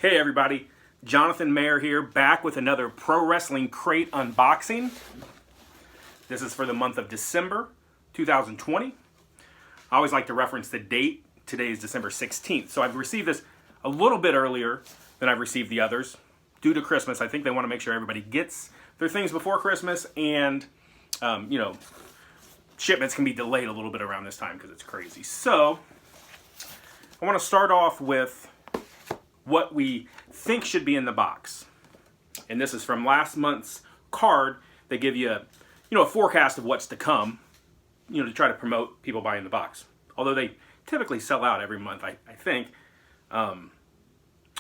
Hey everybody, Jonathan Mayer here, back with another Pro Wrestling Crate unboxing. This is for the month of December 2020. I always like to reference the date. Today is December 16th, so I've received this a little bit earlier than I've received the others. Due to Christmas, I think they want to make sure everybody gets their things before Christmas, and shipments can be delayed a little bit around this time because it's crazy. So I want to start off with what we think should be in the box. And this is from last month's card. They give you a forecast of what's to come, to try to promote people buying the box. Although they typically sell out every month, I think. I'm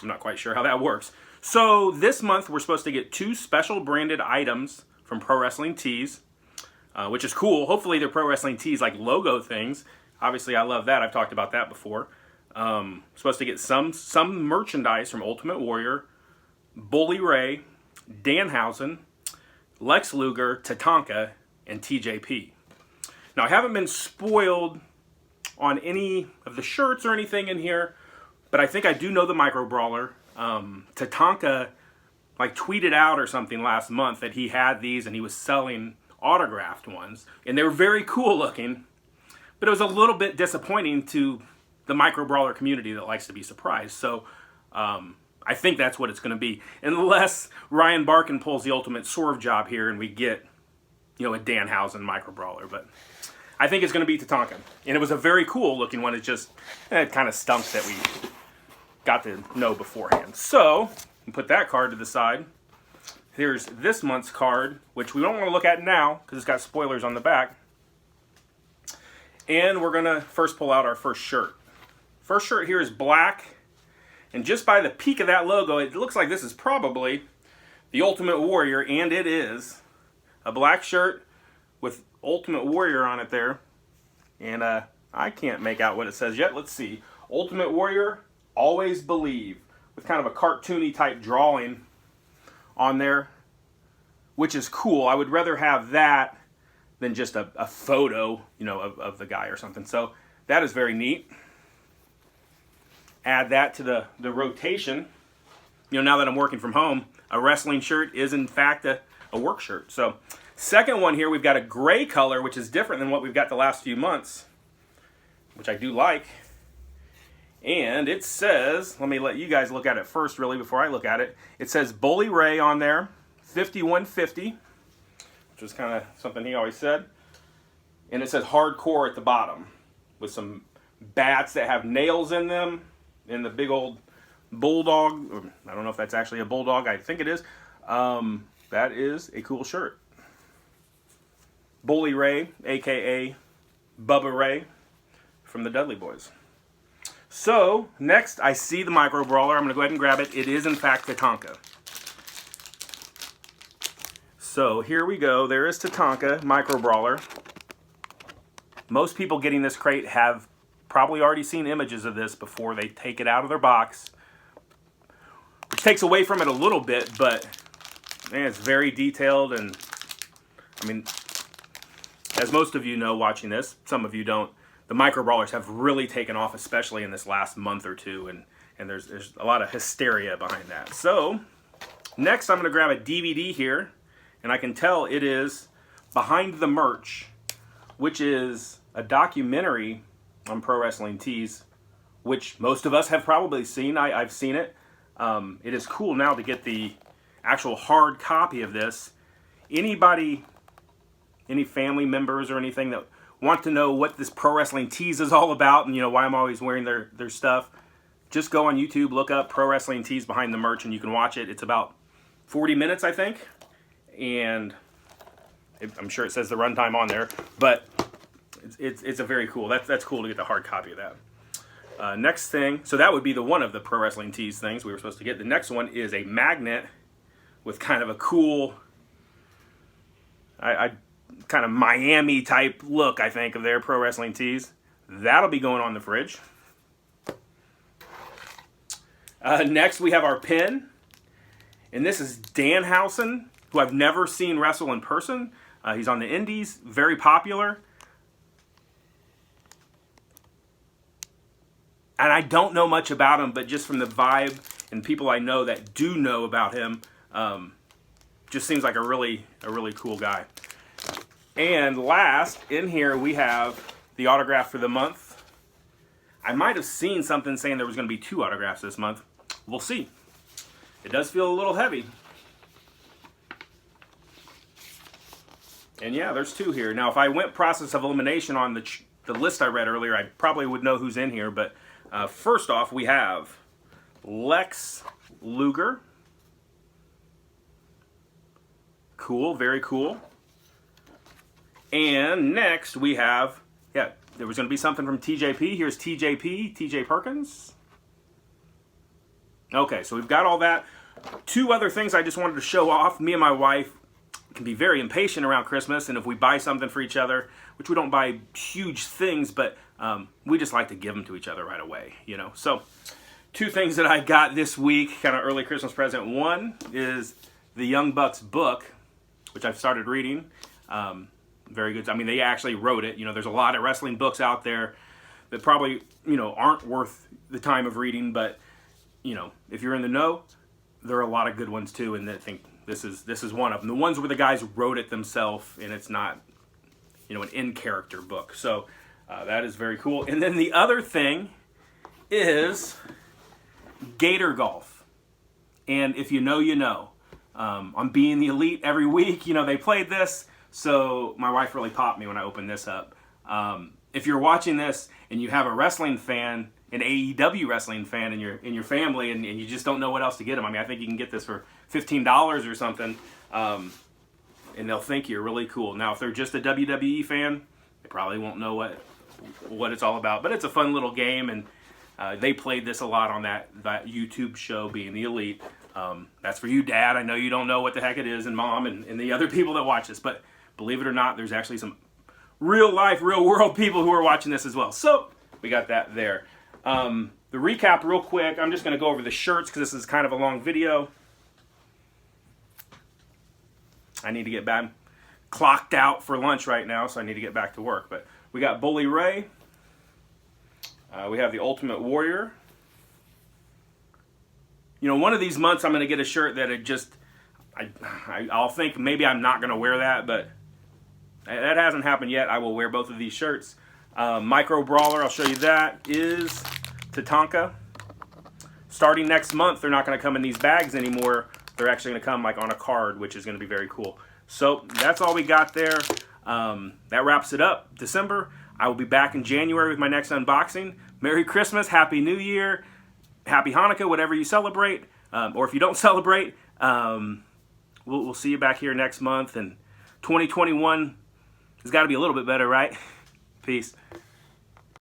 not quite sure how that works. So this month we're supposed to get 2 special branded items from Pro Wrestling Tees, which is cool. Hopefully they're Pro Wrestling Tees like logo things. Obviously I love that. I've talked about that before. Supposed to get some merchandise from Ultimate Warrior, Bully Ray, Danhausen, Lex Luger, Tonka, and TJP. Now I haven't been spoiled on any of the shirts or anything in here, but I think I do know the Micro Brawler. Tonka tweeted out or something last month that he had these and he was selling autographed ones, and they were very cool looking, but it was a little bit disappointing to the Micro Brawler community that likes to be surprised. So I think that's what it's going to be, unless Ryan Barkin pulls the ultimate swerve job here and we get a Danhausen Micro Brawler. But I think it's going to be Tonka, and it was a very cool looking one. It kind of stunk that we got to know beforehand. So we'll put that card to the side. Here's this month's card, which we don't want to look at now because it's got spoilers on the back. And we're going to first pull out our first shirt. First shirt here is black, and just by the peak of that logo, it looks like this is probably the Ultimate Warrior, and it is a black shirt with Ultimate Warrior on it there. And I can't make out what it says yet. Let's see. Ultimate Warrior, always believe, with kind of a cartoony type drawing on there, which is cool. I would rather have that than just a photo, of the guy or something. So that is very neat. Add that to the rotation. Now that I'm working from home, a wrestling shirt is in fact a work shirt. So second one here, we've got a gray color, which is different than what we've got the last few months, which I do like. And it says, let me let you guys look at it first really before I look at it. It says Bully Ray on there, 5150, which was kind of something he always said. And it says hardcore at the bottom with some bats that have nails in them. And the big old bulldog, or I don't know if that's actually a bulldog, I think it is. That is a cool shirt. Bully Ray, aka Bubba Ray from the Dudley Boys. So next I see the Micro Brawler. I'm going to go ahead and grab it. It is in fact the Tonka. So here we go. There is Tonka Micro Brawler. Most people getting this crate have probably already seen images of this before they take it out of their box, which takes away from it a little bit, but man, it's very detailed. And I mean, as most of you know watching this, some of you don't, the Micro Brawlers have really taken off, especially in this last month or two, and there's a lot of hysteria behind that. So next I'm going to grab a DVD here, and I can tell it is Behind the Merch, which is a documentary on Pro Wrestling Tees, which most of us have probably seen. I've seen it. It is cool now to get the actual hard copy of this. Anybody, any family members or anything that want to know what this Pro Wrestling Tees is all about, and why I'm always wearing their stuff, just go on YouTube, look up Pro Wrestling Tees Behind the Merch, and you can watch it. It's about 40 minutes, I think, and I'm sure it says the runtime on there, but it's a very cool. That's cool to get the hard copy of that. Next thing, so that would be the one of the Pro Wrestling Tees things we were supposed to get. The next one is a magnet with kind of a cool, kind of Miami type look, I think, of their Pro Wrestling Tees. That'll be going on the fridge. Next we have our pin, and this is Danhausen, who I've never seen wrestle in person. He's on the indies, very popular. And I don't know much about him, but just from the vibe and people I know that do know about him. Just seems like a really cool guy. And last, in here we have the autograph for the month. I might have seen something saying there was going to be 2 autographs this month. We'll see. It does feel a little heavy. And yeah, there's 2 here. Now, if I went process of elimination on the list I read earlier, I probably would know who's in here. But first off, we have Lex Luger. Cool, very cool. And next we have, yeah, there was going to be something from TJP. Here's TJP, TJ Perkins. Okay, so we've got all that. 2 other things I just wanted to show off. Me and my wife can be very impatient around Christmas, and if we buy something for each other, which we don't buy huge things, but we just like to give them to each other right away, you know. So 2 things that I got this week, kind of early Christmas present. One is the Young Bucks book, which I've started reading. Very good. I mean, they actually wrote it. You know, there's a lot of wrestling books out there that probably, you know, aren't worth the time of reading, but, you know, if you're in the know, there are a lot of good ones too, and I think this is one of them. The ones where the guys wrote it themselves, and it's not, you know, an in-character book. So that is very cool. And then the other thing is Gator Golf. And if you know, you know. On Being the Elite every week, you know, they played this, so my wife really popped me when I opened this up. If you're watching this and you have a wrestling fan, an AEW wrestling fan in your family, and you just don't know what else to get them, I mean, I think you can get this for $15 or something, and they'll think you're really cool. Now, if they're just a WWE fan, they probably won't know what it's all about, but it's a fun little game, and they played this a lot on that YouTube show, Being the Elite. That's for you, Dad. I know you don't know what the heck it is, and Mom, and the other people that watch this, but believe it or not, there's actually some real life, real world people who are watching this as well. So we got that there. The recap real quick, I'm just going to go over the shirts because this is kind of a long video. I need to get back, clocked out for lunch right now, so I need to get back to work. But we got Bully Ray. We have the Ultimate Warrior. You know, one of these months I'm going to get a shirt that I'll think maybe I'm not going to wear that, but that hasn't happened yet. I will wear both of these shirts. Micro Brawler, I'll show you that, is to Tonka. Starting next month, they're not going to come in these bags anymore. They're actually going to come like on a card, which is going to be very cool. So that's all we got there. That wraps it up. December. I will be back in January with my next unboxing. Merry Christmas, Happy New Year, Happy Hanukkah, whatever you celebrate, or if you don't celebrate, we'll see you back here next month. And 2021 has got to be a little bit better, right? Peace.